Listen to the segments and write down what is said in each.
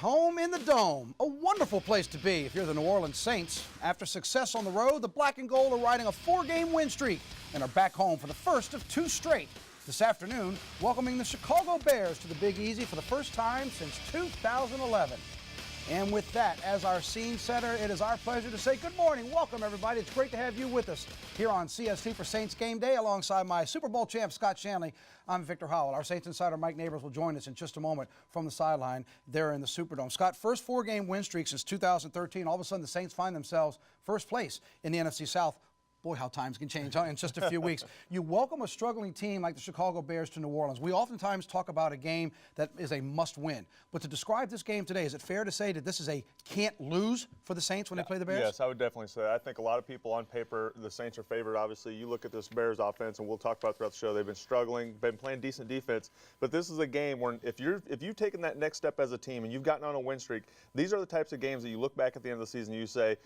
home in the Dome, a wonderful place to be if you're the New Orleans Saints. After success on the road, the Black and Gold are riding a 4-game win streak and are back home for the first of 2 straight. This afternoon, welcoming the Chicago Bears to the Big Easy for the first time since 2011. And with that as our scene setter, it is our pleasure to say good morning. Welcome, everybody. It's great to have you with us here on CST for Saints Game Day alongside my Super Bowl champ, Scott Shanley. I'm Victor Howell. Our Saints insider, Mike Neighbors, will join us in just a moment from the sideline there in the Superdome. Scott, first 4-game win streak since 2013. All of a sudden, the Saints find themselves first place in the NFC South. Boy, how times can change in just a few weeks. You welcome a struggling team like the Chicago Bears to New Orleans. We oftentimes talk about a game that is a must-win. But to describe this game today, is it fair to say that this is a can't-lose for the Saints when they play the Bears? Yes, I would definitely say that. I think a lot of people on paper, the Saints are favored, obviously. You look at this Bears offense, and we'll talk about it throughout the show. They've been struggling, been playing decent defense. But this is a game where if you've taken that next step as a team and you've gotten on a win streak, these are the types of games that you look back at the end of the season and you say,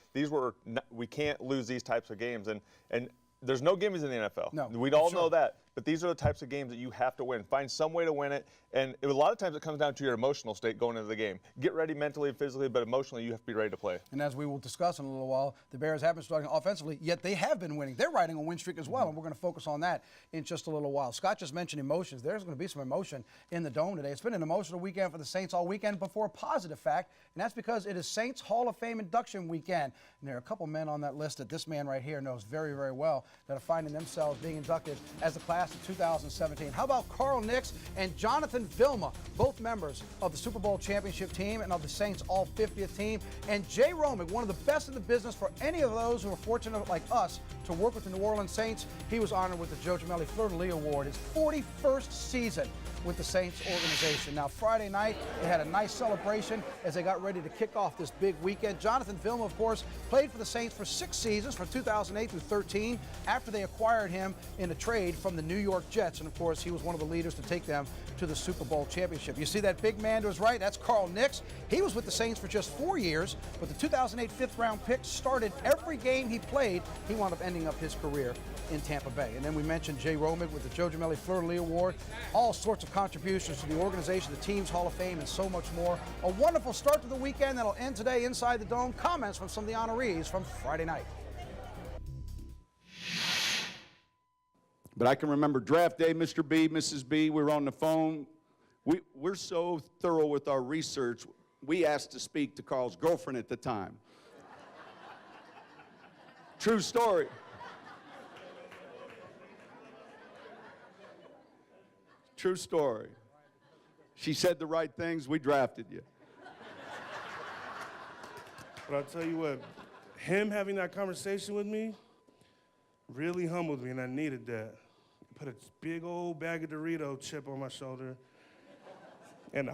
we can't lose these types of games. And there's no gimmies in the NFL. No, we all know that. But these are the types of games that you have to win. Find some way to win it. And a lot of times it comes down to your emotional state going into the game. Get ready mentally and physically, but emotionally you have to be ready to play. And as we will discuss in a little while, the Bears have been struggling offensively, yet they have been winning. They're riding a win streak as well, and we're going to focus on that in just a little while. Scott just mentioned emotions. There's going to be some emotion in the Dome today. It's been an emotional weekend for the Saints all weekend, but for a positive fact, and that's because it is Saints Hall of Fame induction weekend. And there are a couple men on that list that this man right here knows very, very well that are finding themselves being inducted as the class of 2017. How about Carl Nicks and Jonathan Vilma, both members of the Super Bowl championship team and of the Saints All-50th team, and Jay Romick, one of the best in the business for any of those who are fortunate like us to work with the New Orleans Saints. He was honored with the Joe Gemelli Fleur-de-Lis Award, his 41st season with the Saints organization. Now, Friday night, they had a nice celebration as they got ready to kick off this big weekend. Jonathan Vilma, of course, played for the Saints for 6 seasons, from 2008 through 13, after they acquired him in a trade from the New York Jets. And, of course, he was one of the leaders to take them to the Super Bowl championship. You see that big man to his right? That's Carl Nicks. He was with the Saints for just 4 years, but the 2008 fifth-round pick started every game he played. He wound up ending up his career in Tampa Bay. And then we mentioned Jay Romick with the Joe Gemelli Fleur-de-Lis Award. All sorts of contributions to the organization, the team's Hall of Fame, and so much more. A wonderful start to the weekend that'll end today inside the Dome. Comments from some of the honorees from Friday night. But I can remember draft day, Mr. B, Mrs. B, we were on the phone. We're so thorough with our research, we asked to speak to Carl's girlfriend at the time. True story. True story. She said the right things, we drafted you. But I'll tell you what, him having that conversation with me really humbled me, and I needed that. Put a big old bag of Dorito chip on my shoulder. And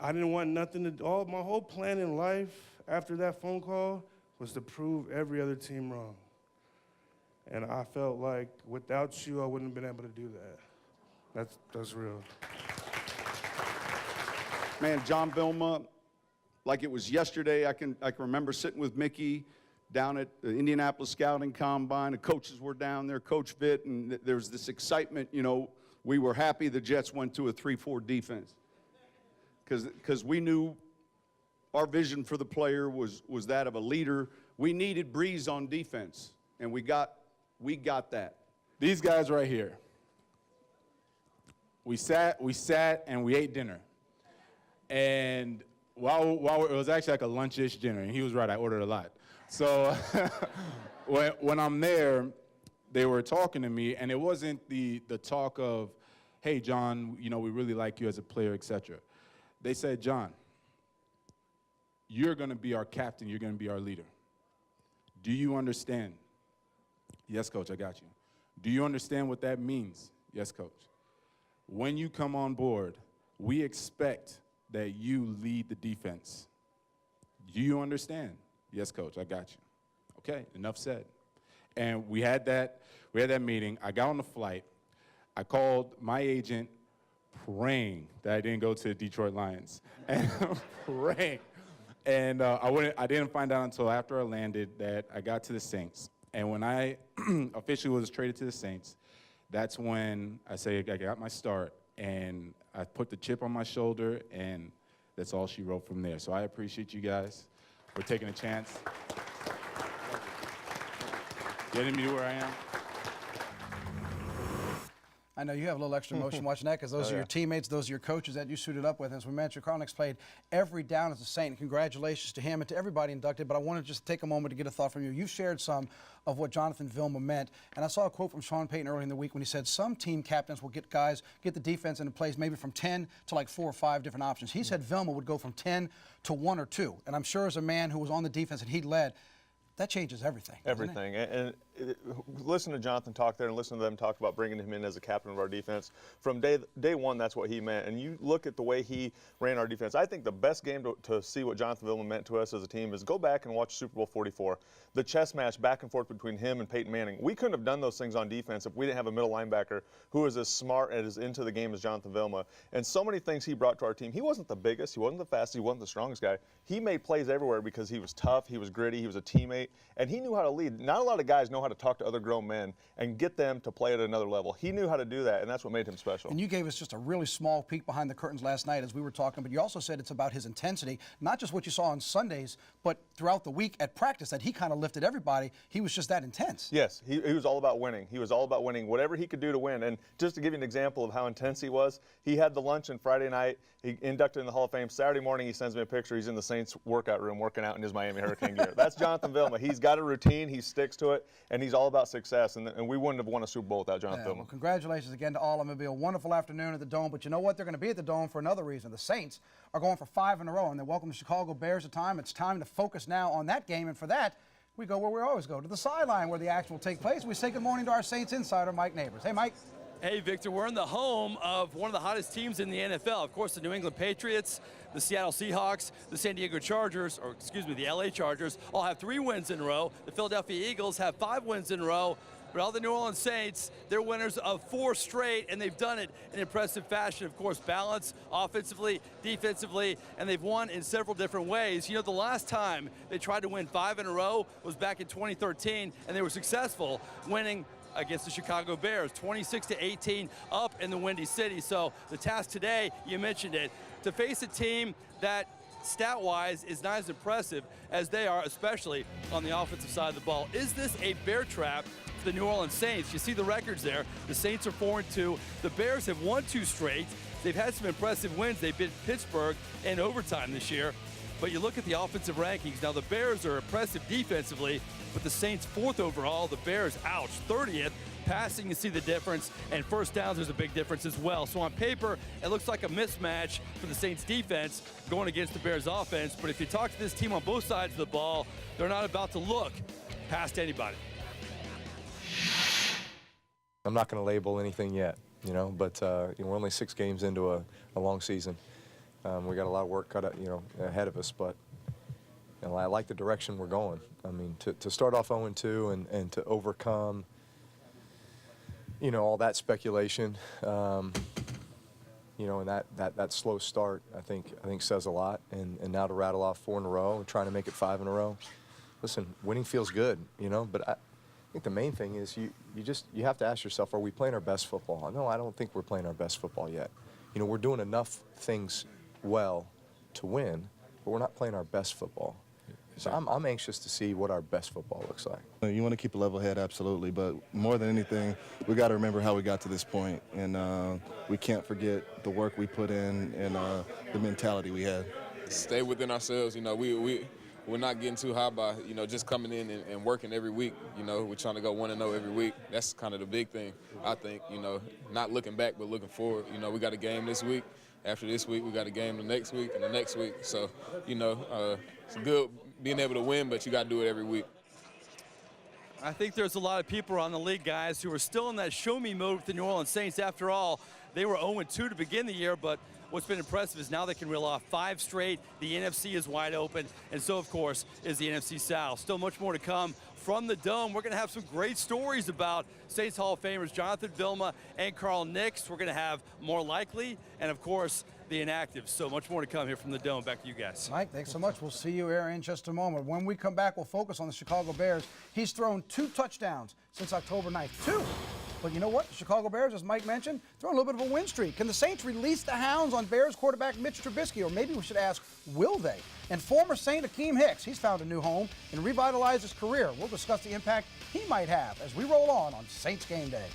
I didn't want nothing to do. My whole plan in life after that phone call was to prove every other team wrong. And I felt like without you, I wouldn't have been able to do that. That's real. Man, John Vilma, like it was yesterday, I can remember sitting with Mickey down at the Indianapolis Scouting Combine. The coaches were down there, Coach Vitt, and there was this excitement. You know, we were happy the Jets went to a 3-4 defense because we knew our vision for the player was that of a leader. We needed Breeze on defense, and we got that. These guys right here. We sat, and we ate dinner. And while it was actually like a lunch-ish dinner, and he was right, I ordered a lot. So when I'm there, they were talking to me, and it wasn't the talk of, hey, John, you know, we really like you as a player, etc. They said, John, you're going to be our captain. You're going to be our leader. Do you understand? Yes, Coach, I got you. Do you understand what that means? Yes, Coach. When you come on board, we expect that you lead the defense. Do you understand? Yes, Coach, I got you. Okay, enough said. And we had that meeting. I got on the flight. I called my agent praying that I didn't go to the Detroit Lions. And praying. And I didn't find out until after I landed that I got to the Saints. And when I officially was traded to the Saints, that's when I say I got my start, and I put the chip on my shoulder, and that's all she wrote from there. So I appreciate you guys for taking a chance, getting me to where I am. I know you have a little extra emotion watching that because those are your teammates, those are your coaches that you suited up with. As we mentioned, Carl Nix played every down as a Saint. And congratulations to him and to everybody inducted. But I want to just take a moment to get a thought from you. You've shared some of what Jonathan Vilma meant. And I saw a quote from Sean Payton early in the week when he said some team captains will get the defense into place maybe from 10 to like 4 or 5 different options. He said Vilma would go from 10 to 1 or 2. And I'm sure as a man who was on the defense and he led, that changes everything. Everything. And listen to Jonathan talk there and listen to them talk about bringing him in as a captain of our defense. From day one, that's what he meant. And you look at the way he ran our defense. I think the best game to see what Jonathan Vilma meant to us as a team is go back and watch Super Bowl 44. The chess match back and forth between him and Peyton Manning. We couldn't have done those things on defense if we didn't have a middle linebacker who was as smart and as into the game as Jonathan Vilma. And so many things he brought to our team. He wasn't the biggest, he wasn't the fastest, he wasn't the strongest guy. He made plays everywhere because he was tough, he was gritty, he was a teammate, and he knew how to lead. Not a lot of guys know how to talk to other grown men and get them to play at another level. He knew how to do that, and that's what made him special. And you gave us just a really small peek behind the curtains last night as we were talking, but you also said it's about his intensity, not just what you saw on Sundays, but throughout the week at practice, that he kind of lifted everybody. He was just that intense. Yes, he was all about winning. He was all about winning, whatever he could do to win. And just to give you an example of how intense he was, he had the luncheon Friday night. He inducted in the Hall of Fame. Saturday morning, he sends me a picture. He's in the Saints workout room working out in his Miami Hurricane gear. That's Jonathan Vilma. He's got a routine. He sticks to it, and he's all about success. And we wouldn't have won a Super Bowl without Jonathan Vilma. Well, congratulations again to all of them. It'll be a wonderful afternoon at the Dome. But you know what? They're going to be at the Dome for another reason. The Saints are going for 5 in a row, and they welcome the Chicago Bears at time. It's time to focus now on that game, and for that, we go where we always go, to the sideline where the action will take place. We say good morning to our Saints insider, Mike Neighbors. Hey, Mike. Hey, Victor, we're in the home of one of the hottest teams in the NFL. Of course, the New England Patriots, the Seattle Seahawks, the San Diego Chargers, or excuse me, the LA Chargers, all have 3 wins in a row. The Philadelphia Eagles have 5 wins in a row. But all the New Orleans Saints, they're winners of 4 straight, and they've done it in impressive fashion. Of course, balance offensively, defensively, and they've won in several different ways. You know, the last time they tried to win 5 in a row was back in 2013, and they were successful, winning against the Chicago Bears, 26-18 up in the Windy City. So the task today, you mentioned it, to face a team that stat-wise is not as impressive as they are, especially on the offensive side of the ball. Is this a bear trap for the New Orleans Saints? You see the records there. The Saints are 4-2. The Bears have won 2 straight. They've had some impressive wins. They beat Pittsburgh in overtime this year. But you look at the offensive rankings. Now, the Bears are impressive defensively, but the Saints 4th overall. The Bears, ouch, 30th. Passing, you see the difference, and first downs, there's a big difference as well. So on paper, it looks like a mismatch for the Saints defense going against the Bears offense. But if you talk to this team on both sides of the ball, they're not about to look past anybody. I'm not going to label anything yet, but we're only 6 games into a long season. We got a lot of work cut out, ahead of us, but I like the direction we're going. I mean, to start off 0-2 and to overcome, all that speculation, and that slow start, I think says a lot. And now to rattle off 4 in a row and trying to make it 5 in a row. Listen, winning feels good, but I think the main thing is you have to ask yourself, are we playing our best football? No, I don't think we're playing our best football yet. We're doing enough things well to win, but we're not playing our best football. So I'm anxious to see what our best football looks like. You want to keep a level head, absolutely, but more than anything, we got to remember how we got to this point, and we can't forget the work we put in and the mentality we had. Stay within ourselves. We're not getting too high by just coming in and working every week. We're trying to go 1-0 every week. That's kind of the big thing, I think. Not looking back but looking forward. We got a game this week. After this week, we got a game the next week and the next week. So, it's good being able to win, but you got to do it every week. I think there's a lot of people around the league, guys, who are still in that show-me mode with the New Orleans Saints. After all, they were 0-2 to begin the year, but what's been impressive is now they can reel off 5 straight. The NFC is wide open, and so, of course, is the NFC South. Still much more to come from the Dome. We're going to have some great stories about Saints Hall of Famers Jonathan Vilma and Carl Nix. We're going to have more likely, and, of course, the inactive. So much more to come here from the Dome. Back to you guys. Mike, thanks so much. We'll see you here in just a moment. When we come back, we'll focus on the Chicago Bears. He's thrown 2 touchdowns since October 9th. 2. But you know what? The Chicago Bears, as Mike mentioned, they're on a little bit of a win streak. Can the Saints release the hounds on Bears quarterback Mitch Trubisky? Or maybe we should ask, will they? And former Saint Akeem Hicks, he's found a new home and revitalized his career. We'll discuss the impact he might have as we roll on Saints Game Day.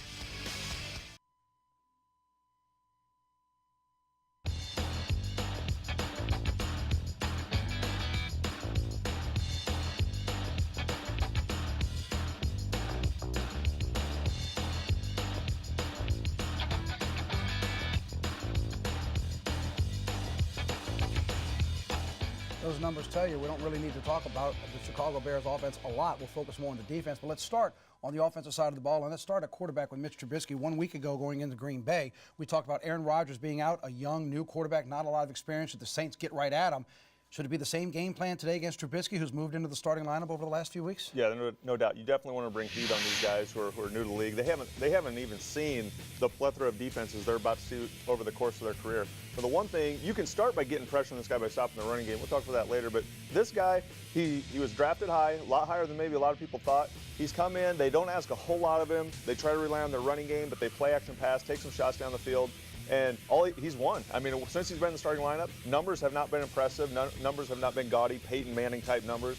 Those numbers tell you we don't really need to talk about the Chicago Bears offense a lot. We'll focus more on the defense. But let's start on the offensive side of the ball, and let's start at quarterback with Mitch Trubisky. 1 week ago, going into Green Bay, we talked about Aaron Rodgers being out, a young, new quarterback, not a lot of experience. Should the Saints get right at him? Should it be the same game plan today against Trubisky, who's moved into the starting lineup over the last few weeks? Yeah, no doubt. You definitely want to bring heat on these guys who are new to the league. They haven't even seen the plethora of defenses they're about to see over the course of their career. So the one thing, you can start by getting pressure on this guy by stopping the running game. We'll talk about that later. But this guy, he was drafted high, a lot higher than maybe a lot of people thought. He's come in. They don't ask a whole lot of him. They try to rely on their running game, but they play action pass, take some shots down the field. And he's won. I mean, since he's been in the starting lineup, numbers have not been impressive. Numbers have not been gaudy, Peyton Manning type numbers,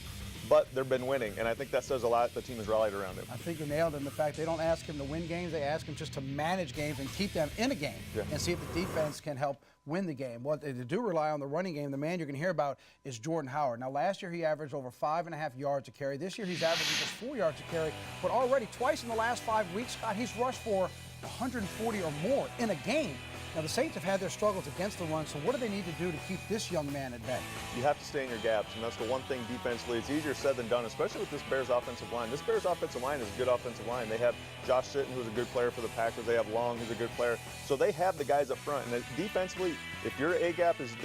but they've been winning. And I think that says a lot. The team has rallied around him. I think you nailed it in the fact they don't ask him to win games. They ask him just to manage games and keep them in a game and see if the defense can help win the game. What they do rely on the running game. The man you're going to hear about is Jordan Howard. Now, last year he averaged over 5.5 yards a carry. This year he's averaging just 4 yards a carry. But already twice in the last 5 weeks, Scott, he's rushed for 140 or more in a game. Now, the Saints have had their struggles against the run, so what do they need to do to keep this young man at bay? You have to stay in your gaps, and that's the one thing defensively. It's easier said than done, especially with this Bears offensive line. This Bears offensive line is a good offensive line. They have Josh Sitton, who's a good player for the Packers. They have Long, who's a good player. So they have the guys up front. And defensively, if your A gap is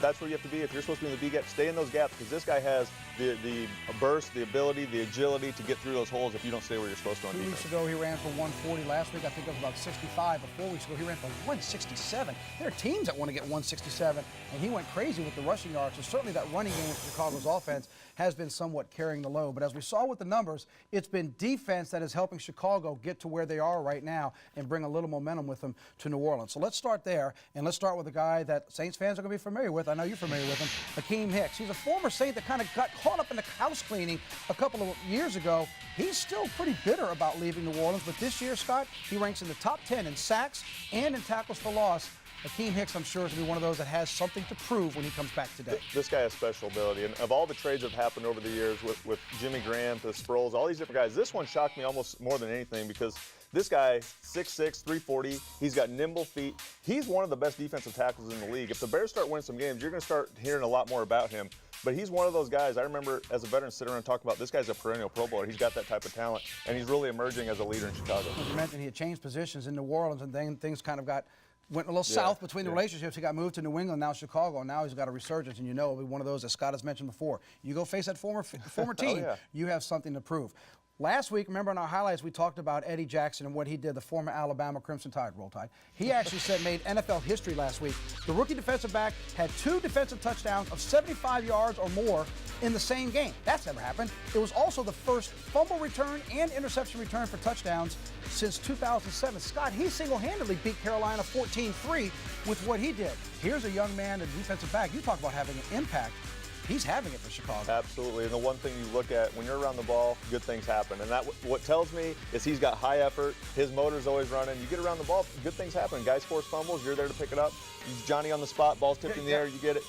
that's where you have to be. If you're supposed to be in the B gap, stay in those gaps, because this guy has the burst, the ability, the agility to get through those holes if you don't stay where you're supposed to on defense. 2 weeks ago, he ran for 140. Last week, I think it was about 65. But 4 weeks ago, he ran for 167. There are teams that want to get 167, and he went crazy with the rushing yards. So certainly that running game for Chicago's offense has been somewhat carrying the load. But as we saw with the numbers, it's been defense that is helping Chicago get to where they are right now and bring a little momentum with them to New Orleans. So let's start there, and let's start with a guy that Saints fans are going to be familiar with. I know you're familiar with him, Akeem Hicks. He's a former Saint that kind of got caught up in the house cleaning a couple of years ago. He's still pretty bitter about leaving New Orleans, but this year, Scott, he ranks in the top 10 in sacks and in tackles for loss. Akeem Hicks, I'm sure, is going to be one of those that has something to prove when he comes back today. This guy has special ability. And of all the trades that have happened over the years with Jimmy Graham to Sproles, all these different guys, this one shocked me almost more than anything because this guy, 6'6", 340, he's got nimble feet. He's one of the best defensive tackles in the league. If the Bears start winning some games, you're going to start hearing a lot more about him. But he's one of those guys, I remember as a veteran sitting around and talking about, this guy's a perennial Pro Bowler. He's got that type of talent, and he's really emerging as a leader in Chicago. As you mentioned, he had changed positions in New Orleans, and then things kind of went a little south between the relationships. He got moved to New England, now Chicago, and now he's got a resurgence, and you know it'll be one of those that Scott has mentioned before. You go face that former team, you have something to prove. Last week, remember in our highlights, we talked about Eddie Jackson and what he did, the former Alabama Crimson Tide, Roll Tide. He actually made NFL history last week. The rookie defensive back had 2 defensive touchdowns of 75 yards or more in the same game. That's never happened. It was also the first fumble return and interception return for touchdowns since 2007. Scott, he single-handedly beat Carolina 14-3 with what he did. Here's a young man, a defensive back. You talk about having an impact. He's having it for Chicago. Absolutely, and the one thing you look at, when you're around the ball, good things happen. And that what tells me is he's got high effort, his motor's always running. You get around the ball, good things happen. Guys force fumbles, you're there to pick it up. He's Johnny on the spot, ball's tipped in the air, you get it.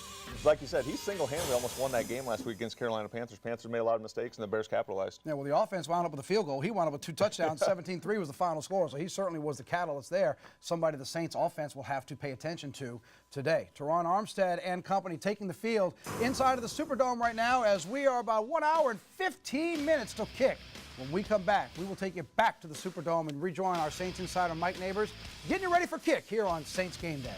Like you said, he single-handedly almost won that game last week against Carolina Panthers. Panthers made a lot of mistakes, and the Bears capitalized. Yeah, well, the offense wound up with a field goal. He wound up with 2 touchdowns. 17-3 was the final score, so he certainly was the catalyst there. Somebody the Saints offense will have to pay attention to today. Teron Armstead and company taking the field inside of the Superdome right now as we are about 1 hour and 15 minutes till kick. When we come back, we will take you back to the Superdome and rejoin our Saints insider Mike Neighbors, getting you ready for kick here on Saints Game Day.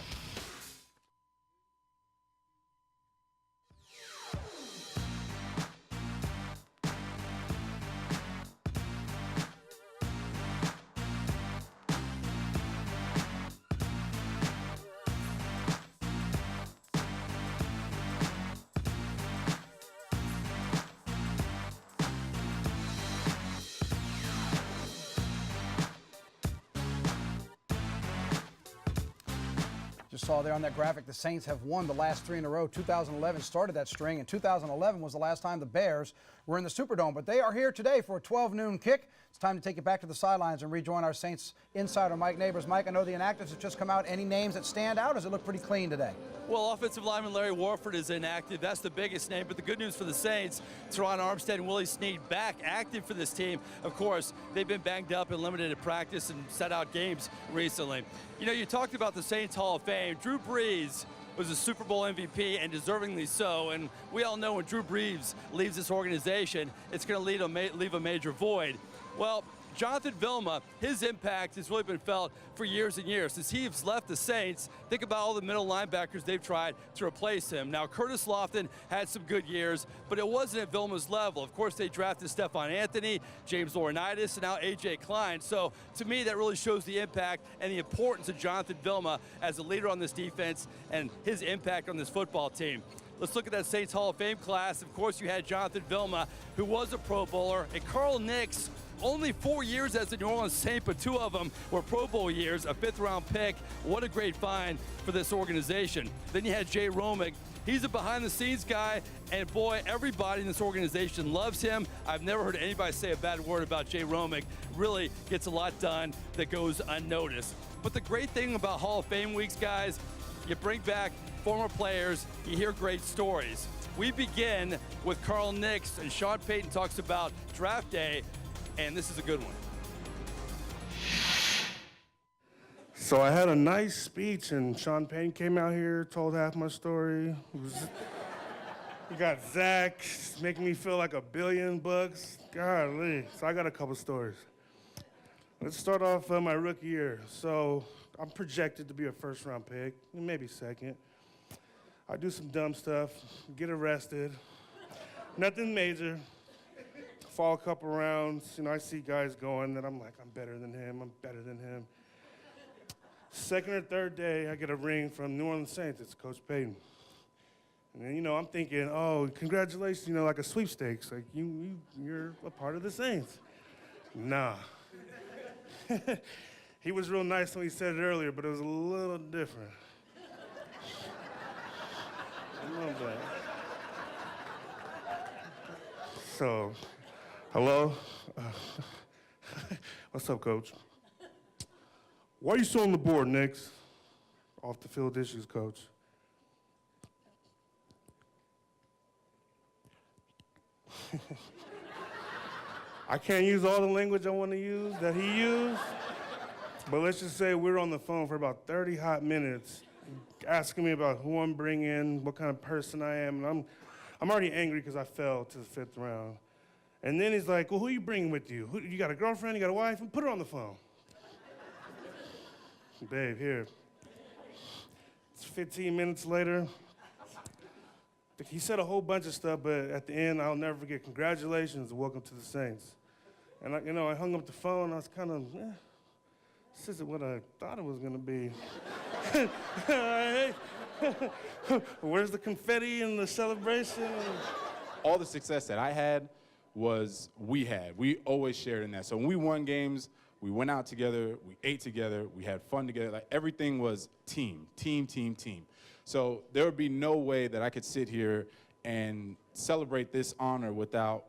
saw there on that graphic, the Saints have won the last 3 in a row. 2011 started that string, and 2011 was the last time the Bears were in the Superdome. But they are here today for a 12 noon kick. It's time to take you back to the sidelines and rejoin our Saints insider, Mike Neighbors. Mike, I know the inactives have just come out. Any names that stand out? Does it look pretty clean today? Well, offensive lineman Larry Warford is inactive. That's the biggest name. But the good news for the Saints, Teron Armstead and Willie Snead back active for this team. Of course, they've been banged up and limited at practice and set out games recently. You know, you talked about the Saints Hall of Fame. Drew Brees was a Super Bowl MVP, and deservingly so. And we all know when Drew Brees leaves this organization, it's going to leave a major void. Well, Jonathan Vilma, his impact has really been felt for years and years. Since he's left the Saints, think about all the middle linebackers they've tried to replace him. Now, Curtis Lofton had some good years, but it wasn't at Vilma's level. Of course, they drafted Stephon Anthony, James Laurinaitis, and now A.J. Klein. So, to me, that really shows the impact and the importance of Jonathan Vilma as a leader on this defense and his impact on this football team. Let's look at that Saints Hall of Fame class. Of course, you had Jonathan Vilma, who was a Pro Bowler, and Carl Nix, only 4 years as a New Orleans Saint, but 2 of them were Pro Bowl years, a 5th-round pick. What a great find for this organization. Then you had Jay Romick. He's a behind-the-scenes guy, and boy, everybody in this organization loves him. I've never heard anybody say a bad word about Jay Romick. Really gets a lot done that goes unnoticed. But the great thing about Hall of Fame weeks, guys, you bring back former players, you hear great stories. We begin with Carl Nix, and Sean Payton talks about draft day, and this is a good one. So I had a nice speech, and Sean Payton came out here, told half my story. He got Zach, making me feel like $1 billion. Golly. So I got a couple stories. Let's start off my rookie year. So I'm projected to be a 1st-round pick, maybe 2nd. I do some dumb stuff, get arrested. Nothing major. Fall a couple rounds, you know, I see guys going, and I'm like, I'm better than him, I'm better than him. 2nd or 3rd day, I get a ring from New Orleans Saints. It's Coach Payton. And then, you know, I'm thinking, oh, congratulations, you know, like a sweepstakes. Like, you're a part of the Saints. Nah. He was real nice when he said it earlier, but it was a little different. A little bit. So, hello? What's up, Coach? Why are you still on the board, Nix? Off the field issues, Coach. I can't use all the language I want to use that he used, but let's just say we're on the phone for about 30 hot minutes asking me about who I'm bringing, what kind of person I am, and I'm already angry because I fell to the 5th round. And then he's like, well, who are you bringing with you? You got a girlfriend, you got a wife? Put her on the phone. Babe, here. It's 15 minutes later. He said a whole bunch of stuff, but at the end, I'll never forget, congratulations, welcome to the Saints. And I hung up the phone, I was kind of, this isn't what I thought it was gonna be. Where's the confetti and the celebration? All the success that I had was we always shared in that. So when we won games, we went out together, we ate together, we had fun together. Like, everything was team. So there would be no way that I could sit here and celebrate this honor without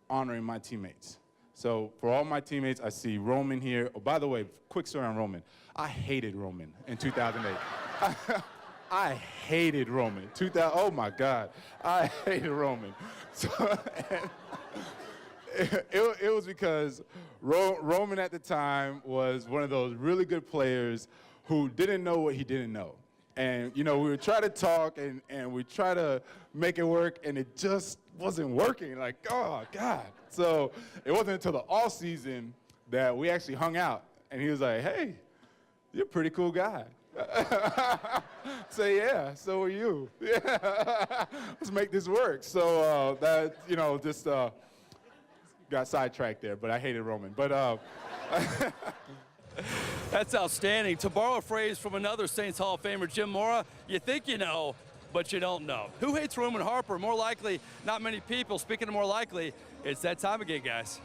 honoring my teammates. So for all my teammates, I see Roman here. Oh, by the way, quick story on Roman. I hated Roman in 2008. I hated Roman. Oh my God, I hated Roman. So, it was because Roman at the time was one of those really good players who didn't know what he didn't know. And, you know, we would try to talk and we try to make it work, and it just wasn't working. Like, oh, God. So it wasn't until the off season that we actually hung out. And he was like, hey, you're a pretty cool guy. Say, yeah, so are you. Yeah. Let's make this work. So that, you know, just got sidetracked there, but I hated Roman. But That's outstanding. To borrow a phrase from another Saints Hall of Famer, Jim Mora, you think you know, but you don't know. Who hates Roman Harper? More likely, not many people. Speaking of more likely, it's that time again, guys.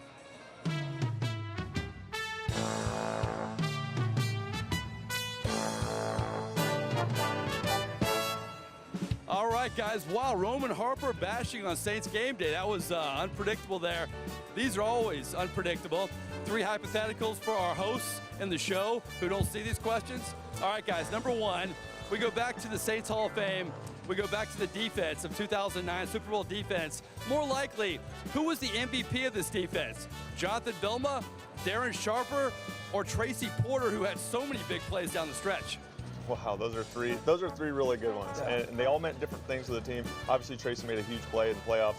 right, guys. Wow, Roman Harper bashing on Saints game day. That was unpredictable there. These are always unpredictable. 3 hypotheticals for our hosts in the show who don't see these questions. All right, guys, number 1, we go back to the Saints Hall of Fame. We go back to the defense of 2009 Super Bowl defense. More likely, who was the MVP of this defense? Jonathan Vilma, Darren Sharper, or Tracy Porter, who had so many big plays down the stretch? Wow, those are three really good ones, and they all meant different things to the team. Obviously, Tracy made a huge play in the playoffs.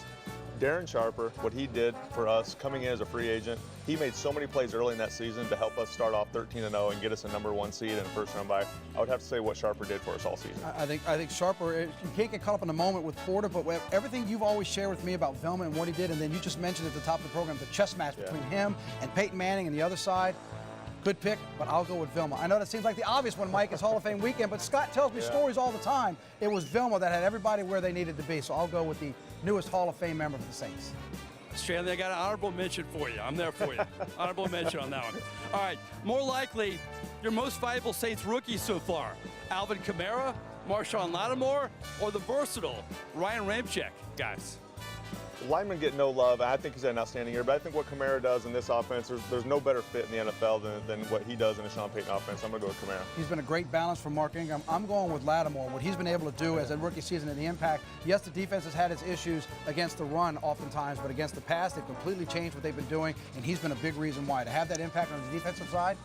Darren Sharper, what he did for us coming in as a free agent, he made so many plays early in that season to help us start off 13-0 and get us a #1 seed and a first-round bye. I would have to say what Sharper did for us all season. I think Sharper, you can't get caught up in the moment with Porter, but everything you've always shared with me about Velma and what he did, and then you just mentioned at the top of the program the chess match between him and Peyton Manning and the other side. Good pick, but I'll go with Vilma. I know that seems like the obvious one, Mike. It's Hall of Fame weekend, but Scott tells me stories all the time. It was Vilma that had everybody where they needed to be, so I'll go with the newest Hall of Fame member for the Saints. Stanley, I got an honorable mention for you. I'm there for you. Honorable mention on that one. All right, more likely, your most valuable Saints rookie so far, Alvin Kamara, Marshawn Lattimore, or the versatile Ryan Ramczyk, guys? Linemen get no love. I think he's had an outstanding year, but I think what Kamara does in this offense, there's no better fit in the NFL than what he does in a Sean Payton offense. I'm going to go with Kamara. He's been a great balance for Mark Ingram. I'm going with Lattimore. What he's been able to do as a rookie season and the impact. Yes, the defense has had its issues against the run oftentimes, but against the pass, they've completely changed what they've been doing, and he's been a big reason why. To have that impact on the defensive side,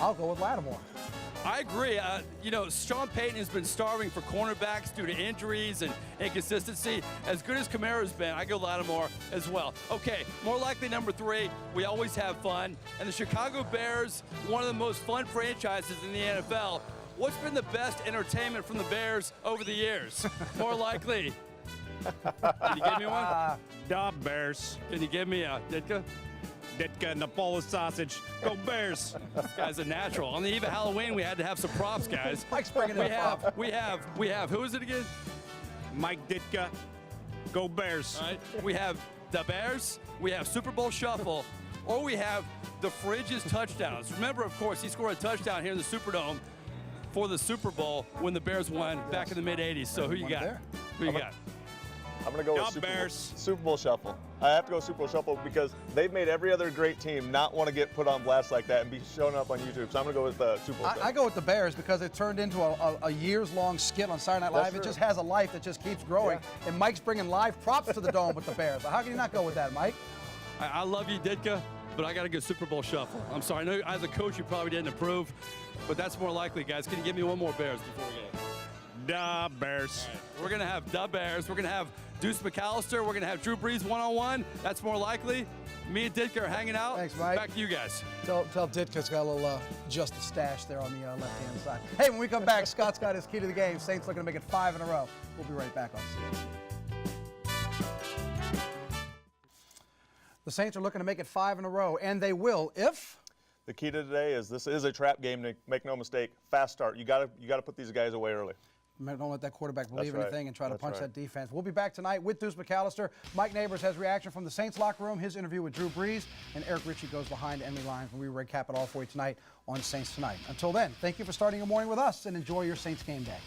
I'll go with Lattimore. I agree. You know, Sean Payton has been starving for cornerbacks due to injuries and inconsistency. As good as Kamara's been, I go Lattimore as well. Okay, more likely number 3, we always have fun. And the Chicago Bears, one of the most fun franchises in the NFL. What's been the best entertainment from the Bears over the years? More likely. Can you give me one? Da Bears. Can you give me a Ditka? Ditka and the Polish sausage. Go Bears. This guy's a natural. On the eve of Halloween, we had to have some props, guys. Mike's bringing it up. We have, who is it again? Mike Ditka. Go Bears. All right. We have the Bears, we have Super Bowl Shuffle, or we have the Fridge's touchdowns. Remember, of course, he scored a touchdown here in the Superdome for the Super Bowl when the Bears won back in the mid-'80s. So who you got? Who you got? I'm going to go with Super Bowl Shuffle. I have to go Super Bowl Shuffle because they've made every other great team not want to get put on blast like that and be showing up on YouTube. So I'm going to go with Super Bowl Shuffle. I go with the Bears because it turned into a years-long skit on Saturday Night Live. It just has a life that just keeps growing. Yeah. And Mike's bringing live props to the Dome with the Bears. How can you not go with that, Mike? I love you, Ditka, but I got to go Super Bowl Shuffle. I'm sorry. I know as a coach you probably didn't approve, but that's more likely, guys. Can you give me one more Bears before we go? Da Bears. Right. We're going to have the Bears. We're going to have Deuce McAllister. We're going to have Drew Brees one-on-one. That's more likely. Me and Ditka are hanging out. Thanks, Mike. Back to you guys. Tell Ditka's got a little just a stash there on the left-hand side. Hey, when we come back, Scott's got his key to the game. Saints looking to make it 5 in a row. We'll be right back on CNC. The Saints are looking to make it 5 in a row, and they will if... The key to today is this is a trap game, Nick. Make no mistake. Fast start. You got to put these guys away early. Don't let that quarterback believe anything and try to punch that defense. We'll be back tonight with Deuce McAllister. Mike Neighbors has reaction from the Saints locker room, his interview with Drew Brees, and Eric Ritchie goes behind enemy lines when we recap it all for you tonight on Saints Tonight. Until then, thank you for starting your morning with us and enjoy your Saints game day.